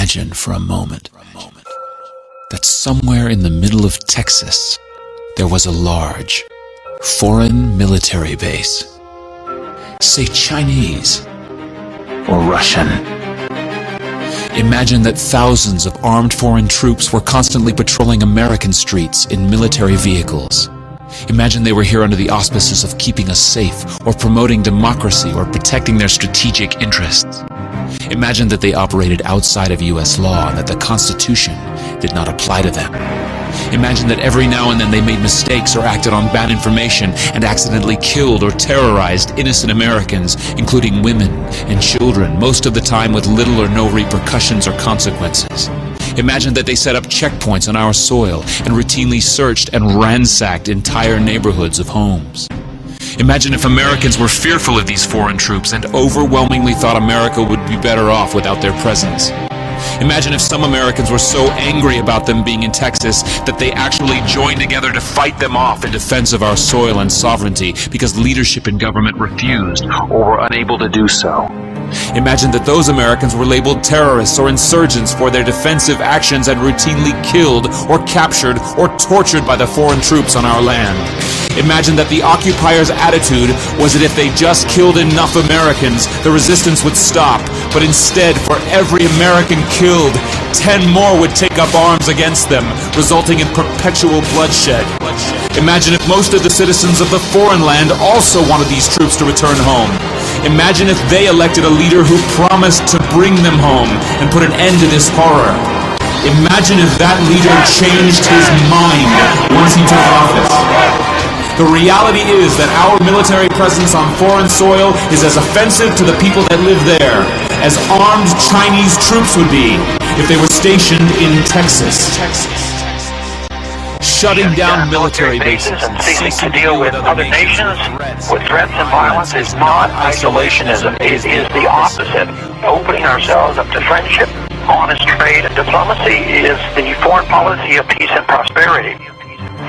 Imagine for a moment that somewhere in the middle of Texas there was a large foreign military base, say Chinese or Russian. Imagine that thousands of armed foreign troops were constantly patrolling American streets in military vehicles. Imagine they were here under the auspices of keeping us safe, or promoting democracy, or protecting their strategic interests. Imagine that they operated outside of U.S. law and that the Constitution did not apply to them. Imagine that every now and then they made mistakes or acted on bad information and accidentally killed or terrorized innocent Americans, including women and children, most of the time with little or no repercussions or consequences. Imagine that they set up checkpoints on our soil and routinely searched and ransacked entire neighborhoods of homes. Imagine if Americans were fearful of these foreign troops and overwhelmingly thought America would be better off without their presence. Imagine if some Americans were so angry about them being in Texas that they actually joined together to fight them off in defense of our soil and sovereignty because leadership in government refused or were unable to do so. Imagine that those Americans were labeled terrorists or insurgents for their defensive actions and routinely killed or captured or tortured by the foreign troops on our land. Imagine that the occupiers' attitude was that if they just killed enough Americans, the resistance would stop, but instead, for every American killed, 10 more would take up arms against them, resulting in perpetual bloodshed. Imagine if most of the citizens of the foreign land also wanted these troops to return home. Imagine if they elected a leader who promised to bring them home and put an end to this horror. Imagine if that leader changed his mind once he took office. The reality is that our military presence on foreign soil is as offensive to the people that live there as armed Chinese troops would be if they were stationed in Texas. Shutting down military bases and ceasing to deal with other nations with threats and violence is not isolationism. It is the opposite. Opening ourselves up to friendship, honest trade, and diplomacy is the foreign policy of peace and prosperity.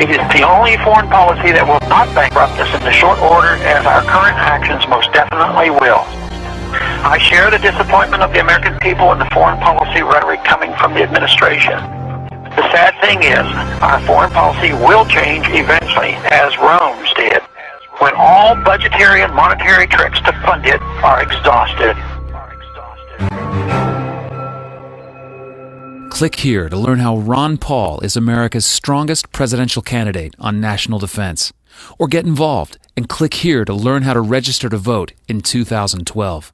It is the only foreign policy that will not bankrupt us in the short order, as our current actions most definitely will. I share the disappointment of the American people in the foreign policy rhetoric coming from the administration. The sad thing is, our foreign policy will change eventually, as Rome's did, when all budgetary and monetary tricks to fund it are exhausted. Click here to learn how Ron Paul is America's strongest presidential candidate on national defense. Or get involved and click here to learn how to register to vote in 2012.